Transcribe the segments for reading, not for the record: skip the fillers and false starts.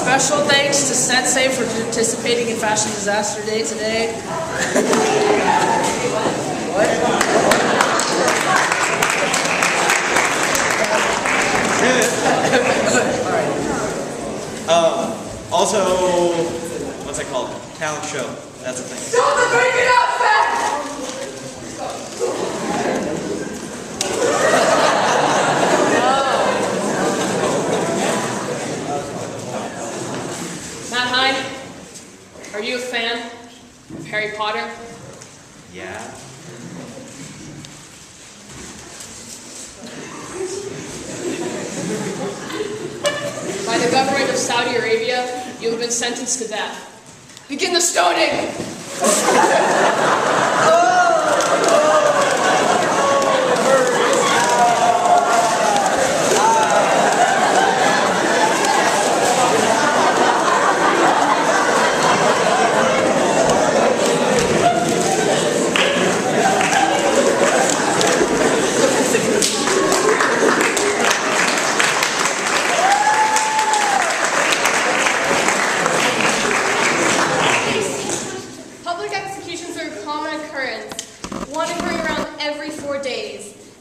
Special thanks to Sensei for participating in Fashion Disaster Day today. What? Also, what's it called? Talent show. That's a thing. Stop the breaking outfit! Matt Hine, are you a fan of Harry Potter? Yeah. By the government of Saudi Arabia, you have been sentenced to death. Begin the stoning!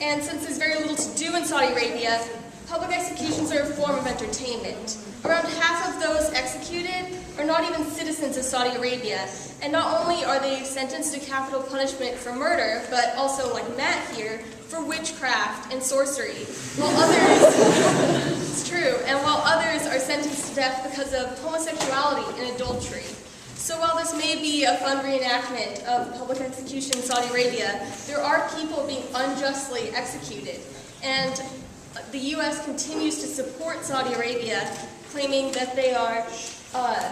And since there's very little to do in Saudi Arabia, public executions are a form of entertainment. Around half of those executed are not even citizens of Saudi Arabia, and not only are they sentenced to capital punishment for murder, but also, like Matt here, for witchcraft and sorcery, while others, it's true, and while others are sentenced to death because of homosexuality and adultery. So while this may be a fun reenactment of public execution in Saudi Arabia, there are people being unjustly executed. And the U.S. continues to support Saudi Arabia, claiming that they are for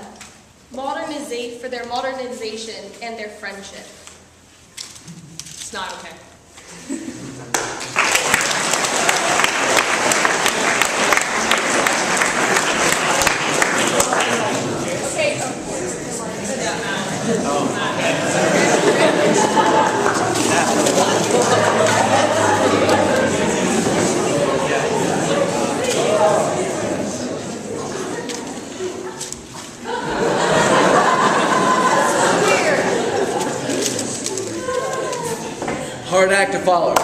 their modernization and their friendship. It's not okay. Hard act to follow.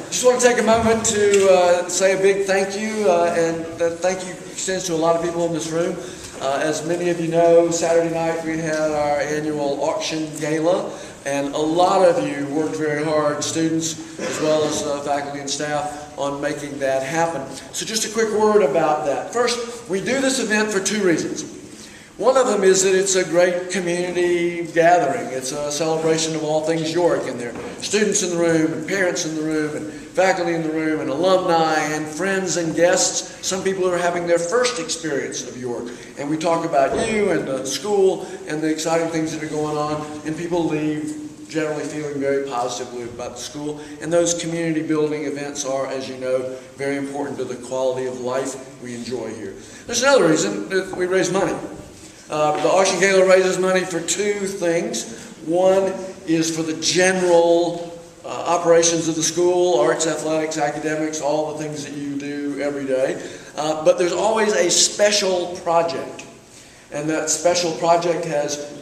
Just want to take a moment to say a big thank you, and that thank you extends to a lot of people in this room. As many of you know, Saturday night we had our annual auction gala, and a lot of you worked very hard, students as well as faculty and staff, on making that happen. So just a quick word about that. First, we do this event for two reasons. One of them is that it's a great community gathering. It's a celebration of all things York, and there are students in the room, and parents in the room, and faculty in the room, and alumni, and friends and guests. Some people are having their first experience of York. And we talk about you and the school and the exciting things that are going on, and people leave generally feeling very positively about the school. And those community building events are, as you know, very important to the quality of life we enjoy here. There's another reason that we raise money. The auction gala raises money for two things. One is for the general operations of the school, arts, athletics, academics, all the things that you do every day. But there's always a special project. And that special project has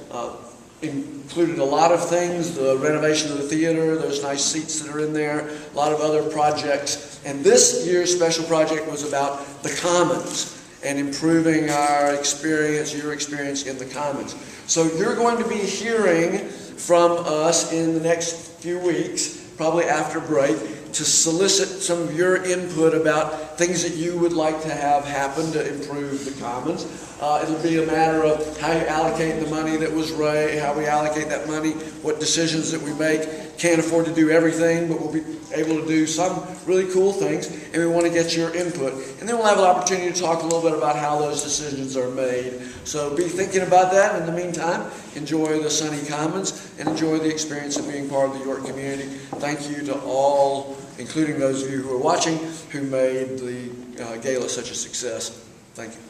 included a lot of things, the renovation of the theater, those nice seats that are in there, a lot of other projects. And this year's special project was about the Commons and improving our experience, your experience in the Commons. So you're going to be hearing from us in the next few weeks, probably after break, to solicit some of your input about things that you would like to have happen to improve the Commons. It'll be a matter of how you allocate the money that was raised, how we allocate that money, what decisions that we make. Can't afford to do everything, but we'll be able to do some really cool things, and we want to get your input. And then we'll have an opportunity to talk a little bit about how those decisions are made. So be thinking about that. In the meantime, enjoy the sunny Commons and enjoy the experience of being part of the York community. Thank you to all, including those of you who are watching, who made the gala such a success. Thank you.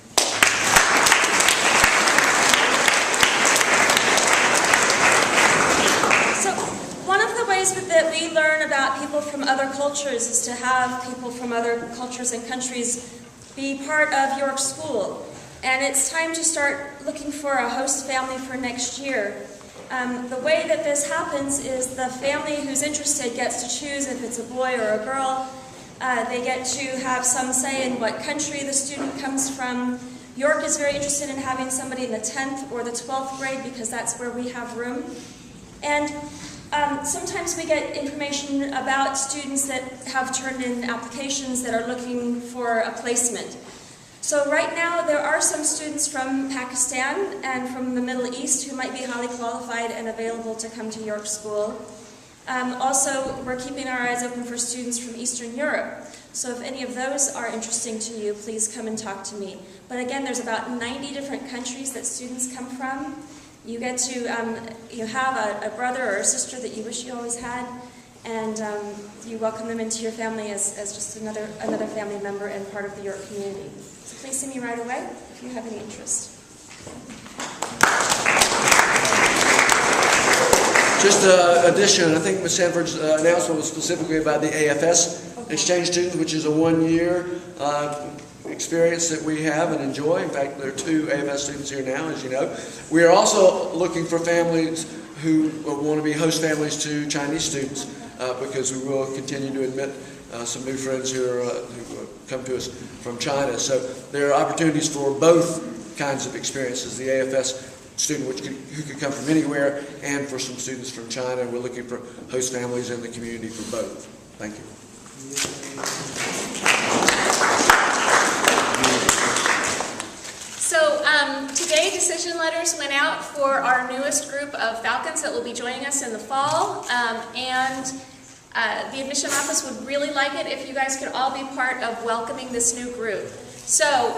That we learn about people from other cultures is to have people from other cultures and countries be part of York School. and it's time to start looking for a host family for next year. The way that this happens is the family who's interested gets to choose if it's a boy or a girl. They get to have some say in what country the student comes from. York is very interested in having somebody in the 10th or the 12th grade because that's where we have room. And sometimes we get information about students that have turned in applications that are looking for a placement. So right now there are some students from Pakistan and from the Middle East who might be highly qualified and available to come to York School. Also, we're keeping our eyes open for students from Eastern Europe. So if any of those are interesting to you, please come and talk to me. But again, there's about 90 different countries that students come from. You get to have a brother or a sister that you wish you always had, and you welcome them into your family as just another family member and part of the York community. So please see me right away if you have any interest. Just an addition, I think Ms. Sanford's announcement was specifically about the AFS exchange students, which is a one-year experience that we have and enjoy. In fact, there are 2 AFS students here now, as you know. We are also looking for families who want to be host families to Chinese students because we will continue to admit some new friends who come to us from China. So there are opportunities for both kinds of experiences, the AFS student who could come from anywhere and for some students from China. We're looking for host families in the community for both. Thank you. So today decision letters went out for our newest group of Falcons that will be joining us in the fall, and the admission office would really like it if you guys could all be part of welcoming this new group. So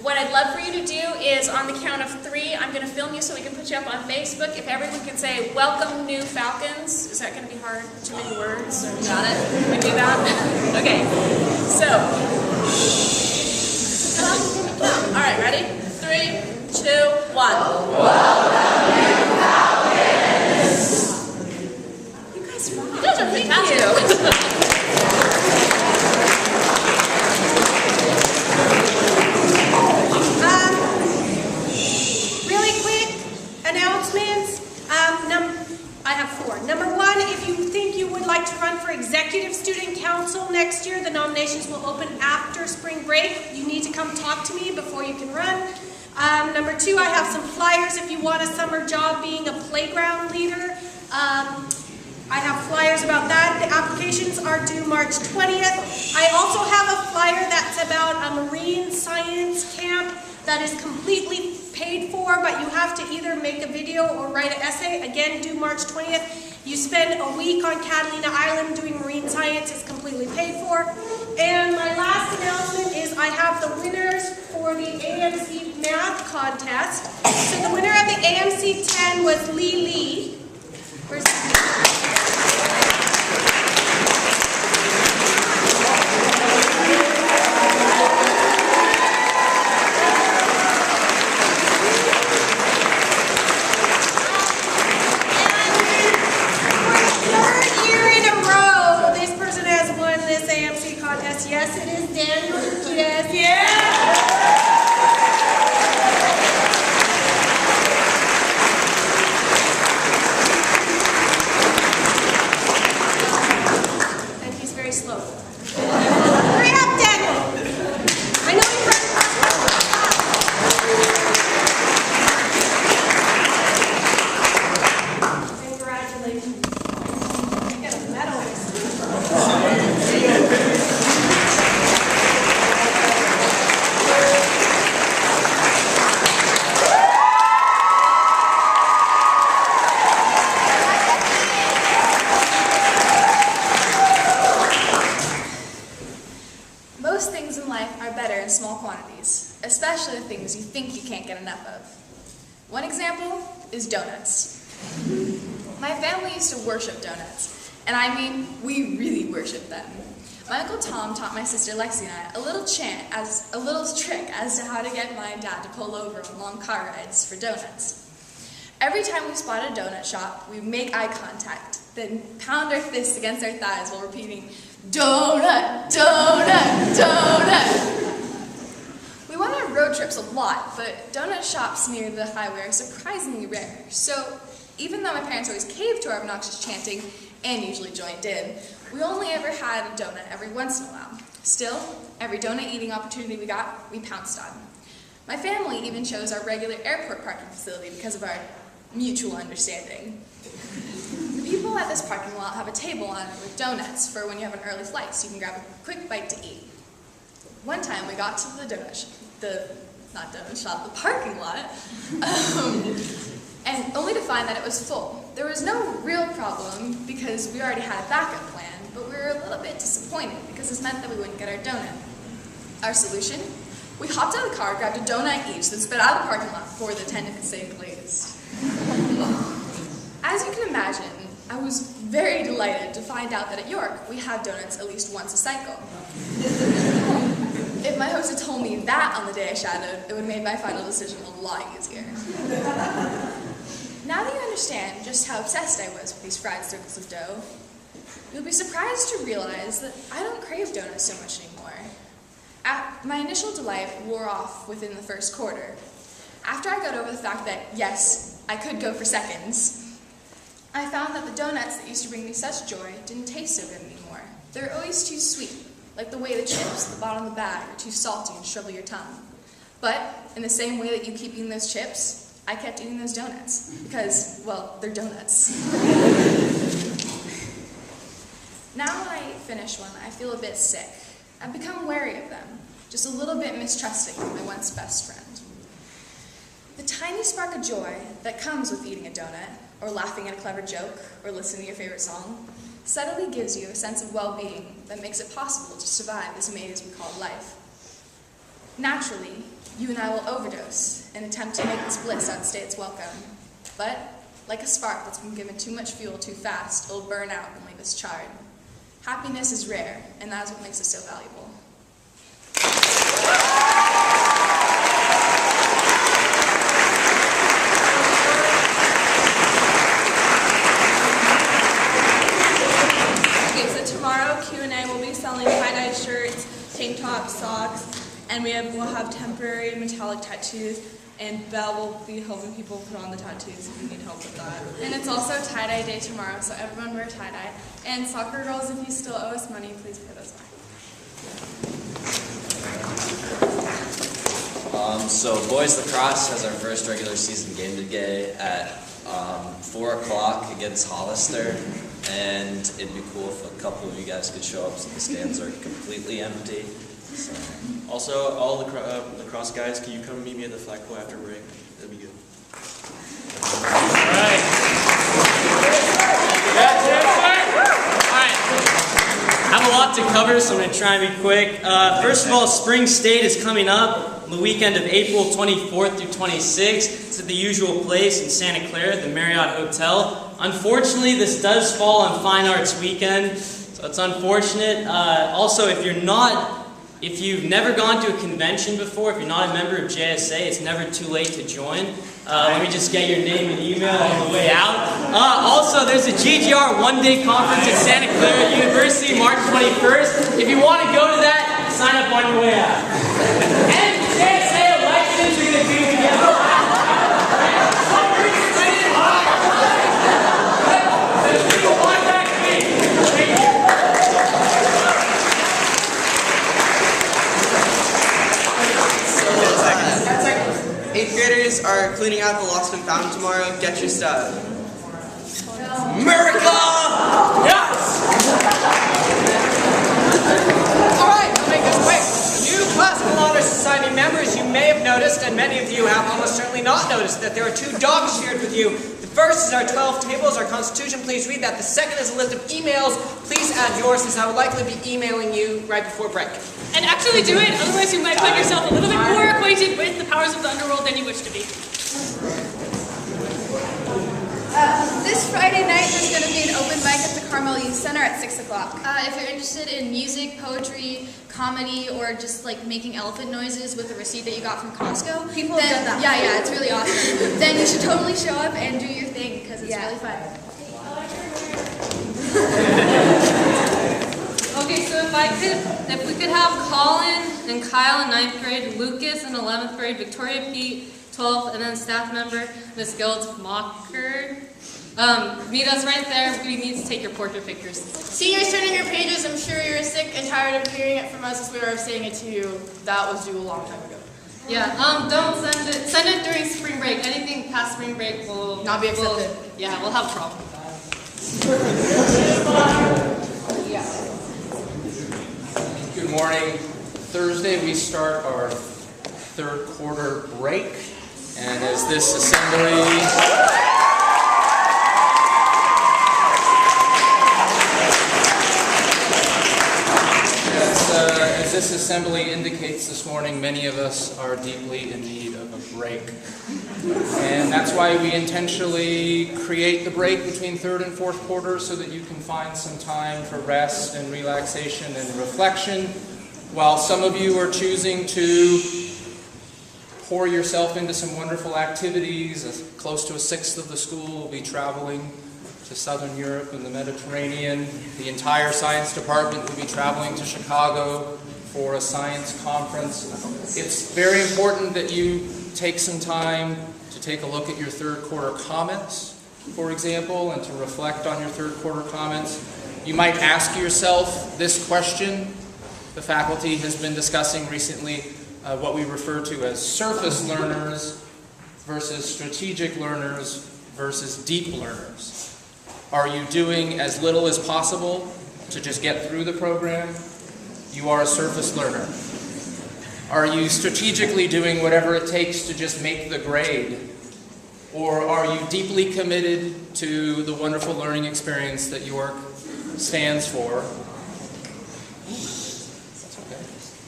what I'd love for you to do is, on the count of 3, I'm going to film you so we can put you up on Facebook. If everyone can say, "Welcome new Falcons." Is that going to be hard? Too many words? Got it? Can we do that? Okay. So, all right, ready? 3, 2, 1. Welcome new Falcons. You guys rock. You guys are fantastic. I have 4. Number 1, if you think you would like to run for Executive Student Council next year, the nominations will open after spring break. You need to come talk to me before you can run. Number 2, I have some flyers if you want a summer job being a playground leader. I have flyers about that. The applications are due March 20th. I also have a flyer that's about a marine science camp that is completely paid for, but you have to either make a video or write an essay. Again, due March 20th. You spend a week on Catalina Island doing marine science. It's completely paid for. And my last announcement is I have the winners for the AMC math contest. So the winner of the AMC 10 was Lee Lee. Yes, it is Daniel. Yes, And he's very slow. Hurry up, Daniel. I know you're ready. Congratulations. You get a medal. Most things in life are better in small quantities, especially the things you think you can't get enough of. One example is donuts. My family used to worship donuts, and I mean, we really worship them. My Uncle Tom taught my sister Lexi and I a little trick as to how to get my dad to pull over on long car rides for donuts. Every time we spot a donut shop, we make eye contact, then pound our fists against our thighs while repeating, "Donut, donut, donut." We want our road trips a lot, but donut shops near the highway are surprisingly rare. So even though my parents always caved to our obnoxious chanting and usually joined in, we only ever had a donut every once in a while. Still, every donut eating opportunity we got, we pounced on. My family even chose our regular airport parking facility because of our mutual understanding. The people at this parking lot have a table on it with donuts for when you have an early flight, so you can grab a quick bite to eat. One time we got to the parking lot, and only to find that it was full. There was no real problem because we already had a backup plan, but we were a little bit disappointed because this meant that we wouldn't get our donut. Our solution? We hopped out of the car, grabbed a donut each, then sped out of the parking lot before the attendant could say the latest. As you can imagine, I was very delighted to find out that at York, we have donuts at least once a cycle. If my host had told me that on the day I shadowed, it would have made my final decision a lot easier. Now that you understand just how obsessed I was with these fried circles of dough, you'll be surprised to realize that I don't crave donuts so much anymore. My initial delight wore off within the first quarter. After I got over the fact that, yes, I could go for seconds, I found that the donuts that used to bring me such joy didn't taste so good anymore. They were always too sweet, like the way the chips at the bottom of the bag are too salty and shrivel your tongue. But in the same way that you keep eating those chips, I kept eating those donuts, because, well, they're donuts. Now when I finish one, I feel a bit sick. I've become wary of them, just a little bit mistrusting of my once best friend. The tiny spark of joy that comes with eating a donut, or laughing at a clever joke, or listening to your favorite song, subtly gives you a sense of well-being that makes it possible to survive this maze we call life. Naturally, you and I will overdose and attempt to make this bliss outstay its welcome. But, like a spark that's been given too much fuel too fast, it'll burn out and leave us charred. Happiness is rare, and that is what makes it so valuable. Okay, so tomorrow Q&A will be selling tie-dye shirts, tank tops, socks, and we'll have temporary metallic tattoos, and Belle will be helping people put on the tattoos if you need help with that. And it's also tie-dye day tomorrow, so everyone wear tie-dye. And soccer girls, if you still owe us money, please pay those back. So Boys Lacrosse has our first regular season game today at 4 o'clock against Hollister. And it'd be cool if a couple of you guys could show up so the stands are completely empty. So. Also, all the lacrosse guys, can you come meet me at the flagpole after break? That'd be good. Alright. I have a lot to cover, so I'm going to try and be quick. First of all, Spring State is coming up the weekend of April 24th through 26th. It's at the usual place in Santa Clara, the Marriott Hotel. Unfortunately, this does fall on Fine Arts Weekend, so it's unfortunate. Also, if you've never gone to a convention before, if you're not a member of JSA, it's never too late to join. Let me just get your name and email on the way out. Also, there's a GGR one-day conference at Santa Clara University, March 21st. If you want to go to that, sign up on your way out. And JSA elections are going to be together. Eighth graders are cleaning out the lost and found tomorrow. Get your stuff. America! Yes! Alright, I'll make this quick. New Classical Honor Society members, you may have noticed, and many of you have almost certainly not noticed, that there are two dogs shared with you. The first is our 12 tables, our Constitution. Please read that. The second is a list of emails. Please add yours, since I would likely be emailing you right before break. And actually do it, otherwise you might find yourself a little bit more acquainted with the powers of the underworld than you wish to be. This Friday night there's going to be an open mic at the Carmel Youth Center at 6 o'clock. If you're interested in music, poetry, comedy, or just like making elephant noises with a receipt that you got from Costco, People have done that. Yeah, it's really awesome. Then you should totally show up and do your thing because it's really fun. Okay, so if we could have Colin and Kyle in 9th grade, Lucas in 11th grade, Victoria Pete, 12th, and then staff member, Miss Geldmacher. Meet us right there. We need to take your portrait pictures. Seniors, turn in your pages. I'm sure you're sick and tired of hearing it from us as we are saying it to you. That was due a long time ago. Yeah, don't send it. Send it during spring break. Anything past spring break will not be accepted. Yeah, we'll have a problem. Good morning. Thursday we start our third quarter break, and as this assembly as this assembly indicates this morning, many of us are deeply in need of a break. And that's why we intentionally create the break between third and fourth quarter so that you can find some time for rest and relaxation and reflection, while some of you are choosing to pour yourself into some wonderful activities. Close to a sixth of the school will be traveling to Southern Europe and the Mediterranean. The entire science department will be traveling to Chicago for a science conference. It's very important that you take some time to take a look at your third quarter comments, for example, and to reflect on your third quarter comments. You might ask yourself this question. The faculty has been discussing recently what we refer to as surface learners versus strategic learners versus deep learners. Are you doing as little as possible to just get through the program? You are a surface learner. Are you strategically doing whatever it takes to just make the grade? Or are you deeply committed to the wonderful learning experience that York stands for?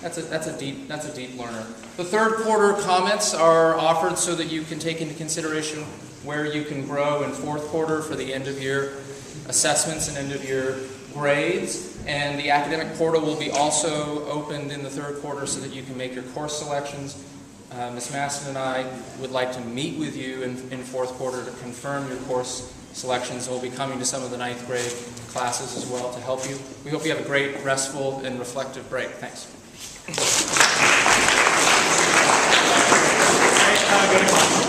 That's okay. That's a deep learner. The third quarter comments are offered so that you can take into consideration where you can grow in fourth quarter for the end of year assessments and end of year grades. And the academic portal will be also opened in the third quarter so that you can make your course selections. Ms. Masson and I would like to meet with you in fourth quarter to confirm your course selections. We'll be coming to some of the 9th grade classes as well to help you. We hope you have a great, restful, and reflective break. Thanks. Go to class.